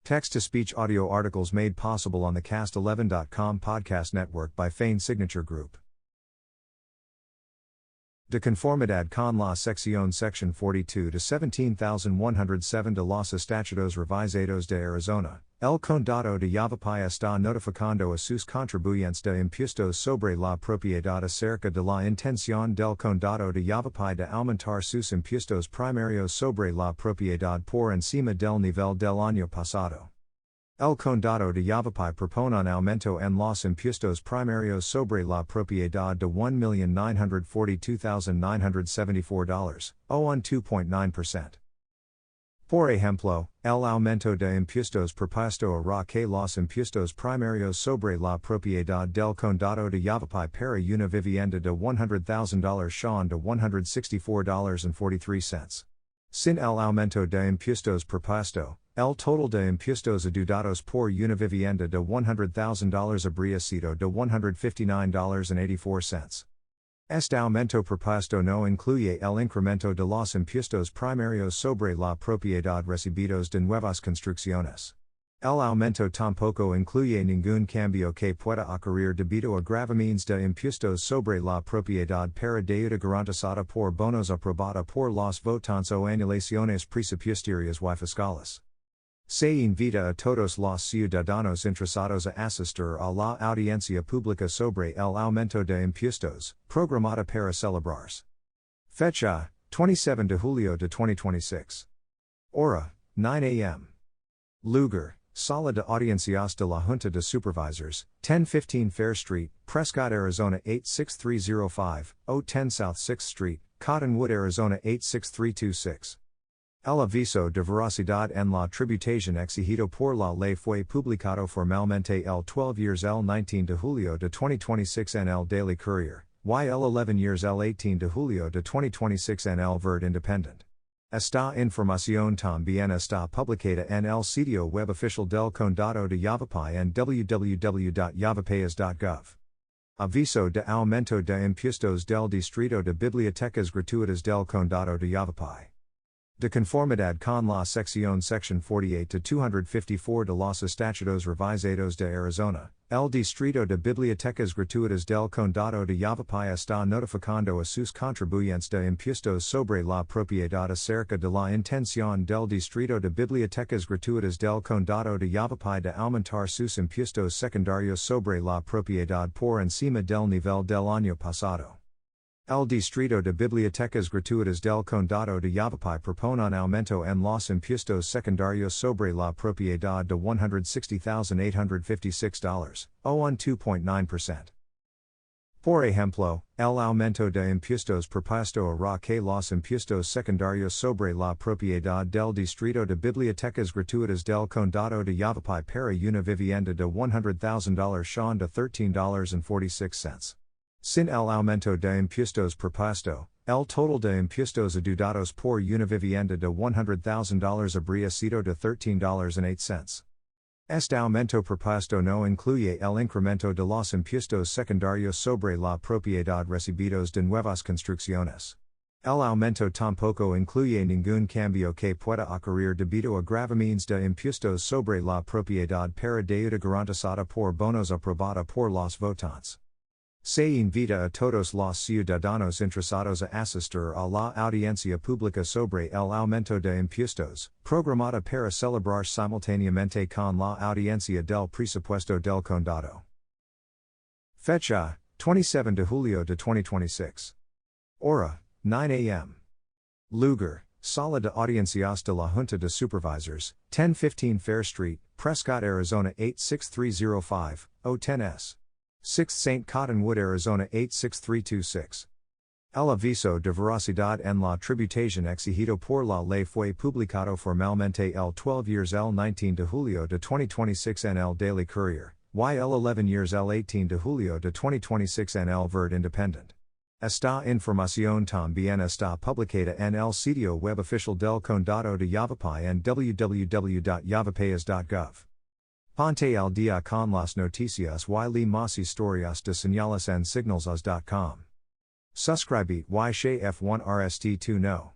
Text-to-speech audio articles made possible on the Cast11.com podcast network by Fein Signature Group. De conformidad con la sección section 42 de 17107 de los Estatutos Revisados de Arizona, el Condado de Yavapai está notificando a sus contribuyentes de impuestos sobre la propiedad acerca de la intención del Condado de Yavapai de aumentar sus impuestos primarios sobre la propiedad por encima del nivel del año pasado. El Condado de Yavapai propone un aumento en los impuestos primarios sobre la propiedad de $1,942,974, o un 2.9%. Por ejemplo, el aumento de impuestos propuesto hará que los impuestos primarios sobre la propiedad del Condado de Yavapai para una vivienda de $100,000 sean de $164.43. Sin el aumento de impuestos propuesto, el total de impuestos adeudados por una vivienda de $100,000 habría sido de $159.84. Este aumento propuesto no incluye el incremento de los impuestos primarios sobre la propiedad recibidos de nuevas construcciones. El aumento tampoco incluye ningún cambio que pueda ocurrir debido a gravamines de impuestos sobre la propiedad para deuda garantizada por bonos aprobada por los votantes o anulaciones presupuestarias y fiscales. Se invita a todos los ciudadanos interesados a asistir a la audiencia pública sobre el aumento de impuestos, programada para celebrarse. Fecha, 27 de julio de 2026. Hora, 9 a.m. Lugar, Sala de Audiencias de la Junta de Supervisors, 1015 Fair Street, Prescott, Arizona 86305, 010 South 6th Street, Cottonwood, Arizona 86326. El aviso de veracidad en la tributación exigido por la ley fue publicado formalmente el 12 years el 19 de julio de 2026 en el Daily Courier, y el 11 years el 18 de julio de 2026 en el Verde Independent. Esta información también está publicada en el sitio web oficial del Condado de Yavapai en www.yavapais.gov. Aviso de aumento de impuestos del Distrito de Bibliotecas Gratuitas del Condado de Yavapai. De conformidad con la sección section 48 to 254 de los Estatutos Revisados de Arizona, el Distrito de Bibliotecas Gratuitas del Condado de Yavapai está notificando a sus contribuyentes de impuestos sobre la propiedad acerca de la intención del Distrito de Bibliotecas Gratuitas del Condado de Yavapai de aumentar sus impuestos secundarios sobre la propiedad por encima del nivel del año pasado. El Distrito de Bibliotecas Gratuitas del Condado de Yavapai propone un aumento en los impuestos secundarios sobre la propiedad de $160,856, o un 2.9%. Por ejemplo, el aumento de impuestos propuesto hará que los impuestos secundarios sobre la propiedad del Distrito de Bibliotecas Gratuitas del Condado de Yavapai para una vivienda de $100,000 sean de $13.46. Sin el aumento de impuestos propuesto, el total de impuestos adeudados por una vivienda de $100,000 habría sido de $13.08. Este aumento propuesto no incluye el incremento de los impuestos secundarios sobre la propiedad recibidos de nuevas construcciones. El aumento tampoco incluye ningún cambio que pueda ocurrir debido a gravamines de impuestos sobre la propiedad para deuda garantizada por bonos aprobada por los votantes. Se invita a todos los ciudadanos interesados a asistir a la audiencia pública sobre el aumento de impuestos, programada para celebrar simultáneamente con la audiencia del presupuesto del condado. Fecha, 27 de julio de 2026. Hora, 9 a.m. Lugar, Sala de Audiencias de la Junta de Supervisors, 1015 Fair Street, Prescott, Arizona 86305, 010S. 6th St. Cottonwood, Arizona 86326. El aviso de veracidad en la tributación exigido por la ley fue publicado formalmente el 12 years el 19 de julio de 2026 en el Daily Courier, y el 11 years el 18 de julio de 2026 en el Verde Independent. Esta información también está publicada en el sitio web oficial del Condado de Yavapai en www.yavapais.gov. Ponte al día con las noticias y más historias de señales en signalsas.com. Suscribe y chef1rst2 no.